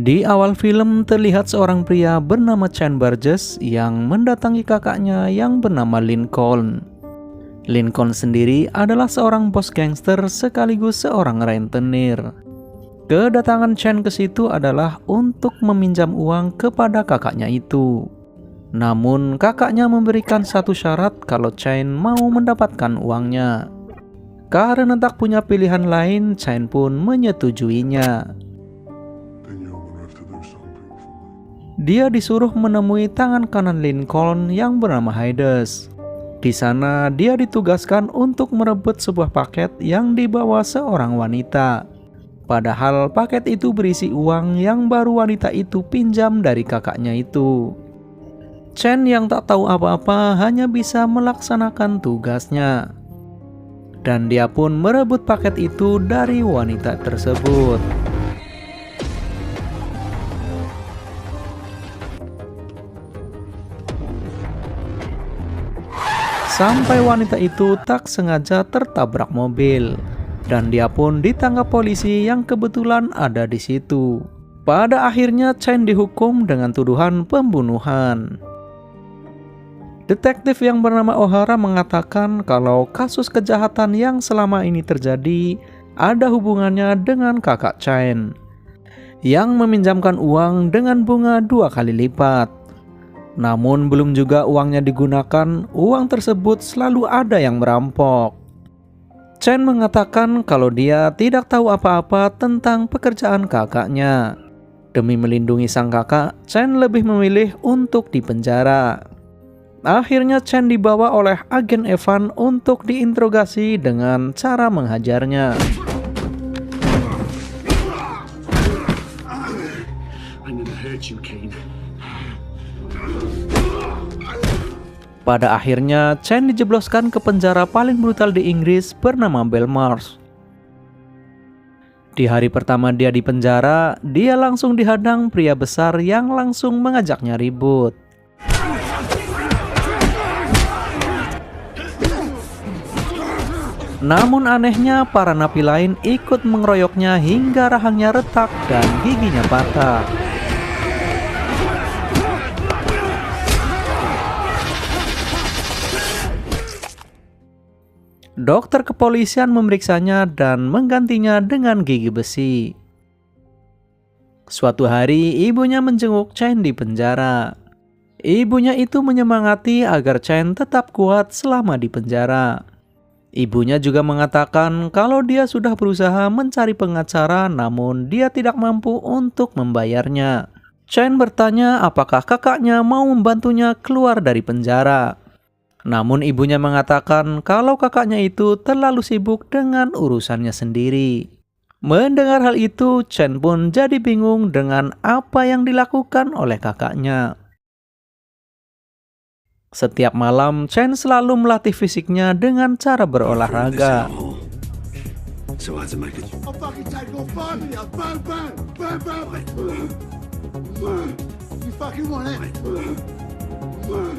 Di awal film terlihat seorang pria bernama Chen Burgess yang mendatangi kakaknya yang bernama Lincoln. Lincoln sendiri adalah seorang bos gangster sekaligus seorang rentenir. Kedatangan Chen ke situ adalah untuk meminjam uang kepada kakaknya itu. Namun kakaknya memberikan satu syarat kalau Chen mau mendapatkan uangnya. Karena tak punya pilihan lain, Chen pun menyetujuinya. Dia disuruh menemui tangan kanan Lincoln yang bernama Hades. Di sana dia ditugaskan untuk merebut sebuah paket yang dibawa seorang wanita. Padahal paket itu berisi uang yang baru wanita itu pinjam dari kakaknya itu. Chen yang tak tahu apa-apa hanya bisa melaksanakan tugasnya. Dan dia pun merebut paket itu dari wanita tersebut. Sampai wanita itu tak sengaja tertabrak mobil, dan dia pun ditangkap polisi yang kebetulan ada di situ. Pada akhirnya Chen dihukum dengan tuduhan pembunuhan. Detektif yang bernama O'Hara mengatakan kalau kasus kejahatan yang selama ini terjadi ada hubungannya dengan kakak Chen, yang meminjamkan uang dengan bunga 2 kali lipat. Namun belum juga uangnya digunakan, uang tersebut selalu ada yang merampok. Chen mengatakan kalau dia tidak tahu apa-apa tentang pekerjaan kakaknya. Demi melindungi sang kakak, Chen lebih memilih untuk dipenjara. Akhirnya Chen dibawa oleh agen Evan untuk diinterogasi dengan cara menghajarnya. Pada akhirnya, Chen dijebloskan ke penjara paling brutal di Inggris bernama Belmarsh. Di hari pertama dia di penjara, dia langsung dihadang pria besar yang langsung mengajaknya ribut. Namun anehnya, para napi lain ikut mengeroyoknya hingga rahangnya retak dan giginya patah. Dokter kepolisian memeriksanya dan menggantinya dengan gigi besi. Suatu hari, ibunya menjenguk Chen di penjara. Ibunya itu menyemangati agar Chen tetap kuat selama di penjara. Ibunya juga mengatakan kalau dia sudah berusaha mencari pengacara, namun dia tidak mampu untuk membayarnya. Chen bertanya apakah kakaknya mau membantunya keluar dari penjara. Namun ibunya mengatakan kalau kakaknya itu terlalu sibuk dengan urusannya sendiri. Mendengar hal itu, Chen pun jadi bingung dengan apa yang dilakukan oleh kakaknya. Setiap malam, Chen selalu melatih fisiknya dengan cara berolahraga.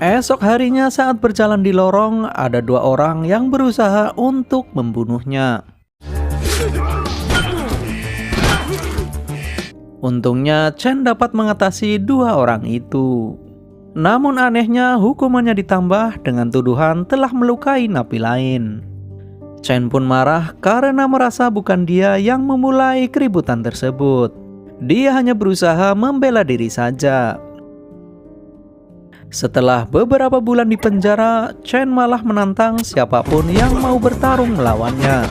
Esok harinya saat berjalan di lorong, ada 2 orang yang berusaha untuk membunuhnya. Untungnya Chen dapat mengatasi 2 orang itu. Namun anehnya hukumannya ditambah dengan tuduhan telah melukai napi lain. Chen pun marah karena merasa bukan dia yang memulai keributan tersebut. Dia hanya berusaha membela diri saja. Setelah beberapa bulan di penjara, Chen malah menantang siapapun yang mau bertarung melawannya.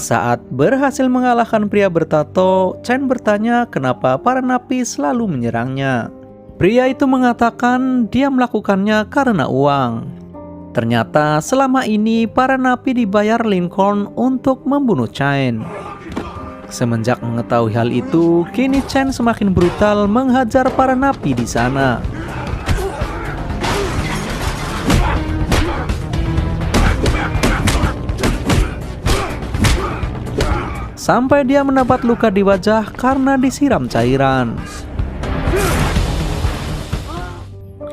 Saat berhasil mengalahkan pria bertato, Chen bertanya kenapa para napi selalu menyerangnya. Pria itu mengatakan dia melakukannya karena uang. Ternyata selama ini para napi dibayar Lincoln untuk membunuh Chen. Semenjak mengetahui hal itu, kini Chen semakin brutal menghajar para napi di sana. Sampai dia mendapat luka di wajah karena disiram cairan.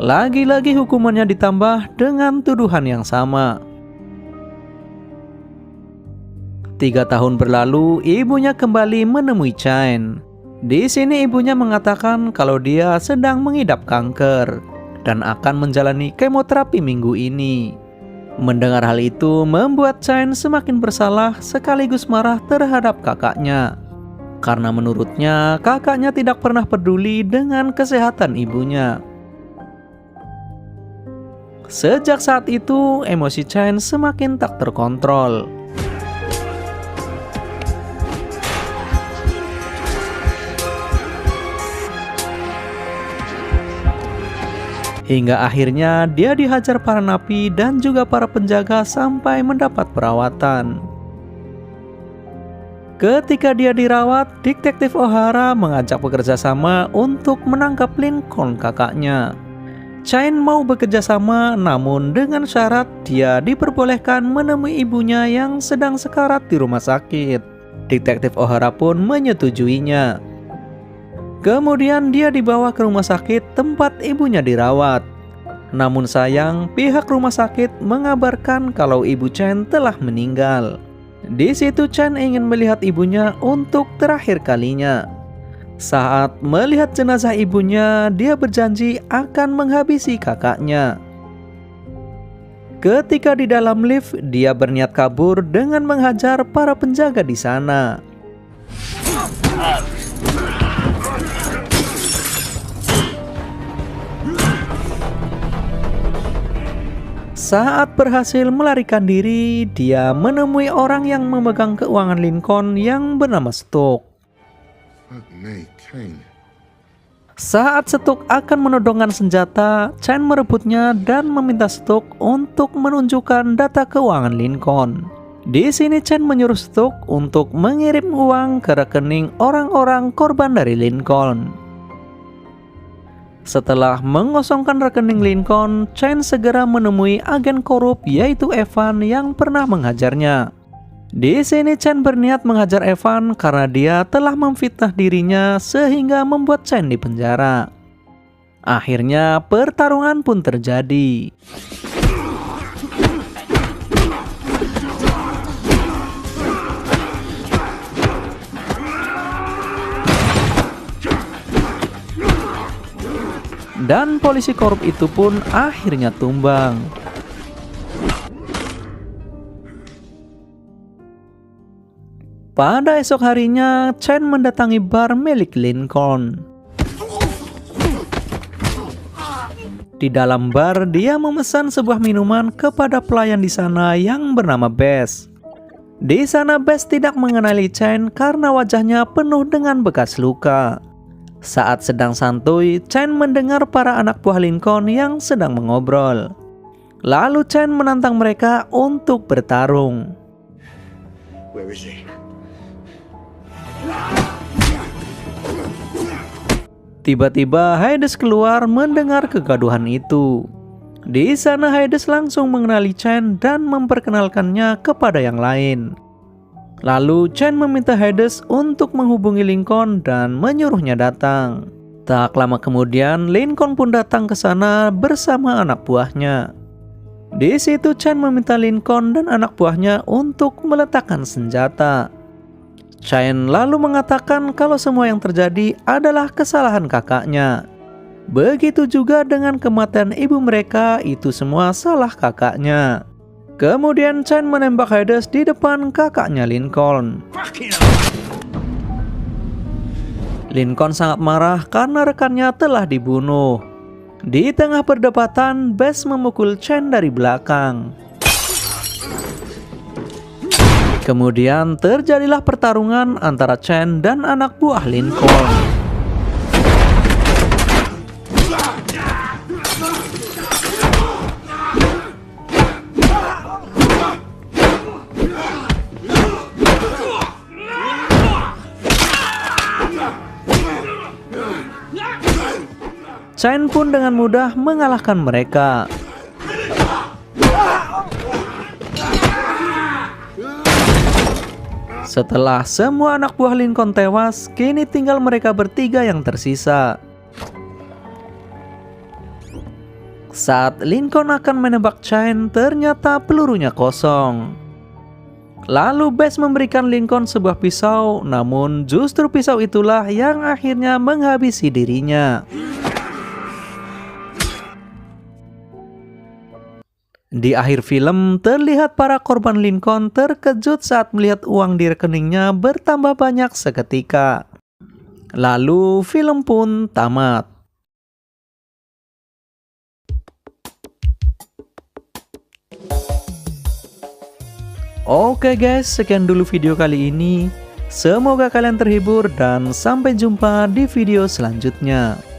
Lagi-lagi hukumannya ditambah dengan tuduhan yang sama. 3 tahun berlalu, ibunya kembali menemui Chen. Di sini ibunya mengatakan kalau dia sedang mengidap kanker dan akan menjalani kemoterapi minggu ini. Mendengar hal itu membuat Chen semakin bersalah sekaligus marah terhadap kakaknya. Karena menurutnya kakaknya tidak pernah peduli dengan kesehatan ibunya. Sejak saat itu, emosi Chen semakin tak terkontrol. Hingga akhirnya dia dihajar para napi dan juga para penjaga sampai mendapat perawatan. Ketika dia dirawat, Detektif O'Hara mengajak bekerja sama untuk menangkap Lincoln kakaknya. Chen mau bekerja sama, namun dengan syarat dia diperbolehkan menemui ibunya yang sedang sekarat di rumah sakit. Detektif O'Hara pun menyetujuinya. Kemudian dia dibawa ke rumah sakit tempat ibunya dirawat. Namun sayang, pihak rumah sakit mengabarkan kalau ibu Chen telah meninggal. Di situ Chen ingin melihat ibunya untuk terakhir kalinya. Saat melihat jenazah ibunya, dia berjanji akan menghabisi kakaknya. Ketika di dalam lift, dia berniat kabur dengan menghajar para penjaga di sana. Saat berhasil melarikan diri, dia menemui orang yang memegang keuangan Lincoln yang bernama Stuck. Saat Stuck akan menodongkan senjata, Chen merebutnya dan meminta Stuck untuk menunjukkan data keuangan Lincoln. Di sini Chen menyuruh Stuck untuk mengirim uang ke rekening orang-orang korban dari Lincoln. Setelah mengosongkan rekening Lincoln, Chen segera menemui agen korup yaitu Evan yang pernah menghajarnya. Di sini Chen berniat menghajar Evan karena dia telah memfitnah dirinya sehingga membuat Chen dipenjara. Akhirnya pertarungan pun terjadi. Dan polisi korup itu pun akhirnya tumbang. Pada esok harinya, Chen mendatangi bar milik Lincoln. Di dalam bar, dia memesan sebuah minuman kepada pelayan di sana yang bernama Bess. Di sana Bess tidak mengenali Chen karena wajahnya penuh dengan bekas luka. Saat sedang santuy, Chen mendengar para anak buah Lincoln yang sedang mengobrol. Lalu Chen menantang mereka untuk bertarung. Tiba-tiba Hades keluar mendengar kegaduhan itu. Di sana Hades langsung mengenali Chen dan memperkenalkannya kepada yang lain. Lalu Chen meminta Hades untuk menghubungi Lincoln dan menyuruhnya datang. Tak lama kemudian Lincoln pun datang ke sana bersama anak buahnya. Di situ Chen meminta Lincoln dan anak buahnya untuk meletakkan senjata. Chen lalu mengatakan kalau semua yang terjadi adalah kesalahan kakaknya. Begitu juga dengan kematian ibu mereka, itu semua salah kakaknya. Kemudian Chen menembak Hades di depan kakaknya Lincoln. Lincoln sangat marah karena rekannya telah dibunuh. Di tengah perdebatan, Bess memukul Chen dari belakang. Kemudian terjadilah pertarungan antara Chen dan anak buah Lincoln. Chen pun dengan mudah mengalahkan mereka. Setelah semua anak buah Lincoln tewas, kini tinggal mereka bertiga yang tersisa. Saat Lincoln akan menembak Chain, ternyata pelurunya kosong. Lalu Bess memberikan Lincoln sebuah pisau, namun justru pisau itulah yang akhirnya menghabisi dirinya. Di akhir film, terlihat para korban Lincoln terkejut saat melihat uang di rekeningnya bertambah banyak seketika. Lalu film pun tamat. Oke guys, sekian dulu video kali ini. Semoga kalian terhibur dan sampai jumpa di video selanjutnya.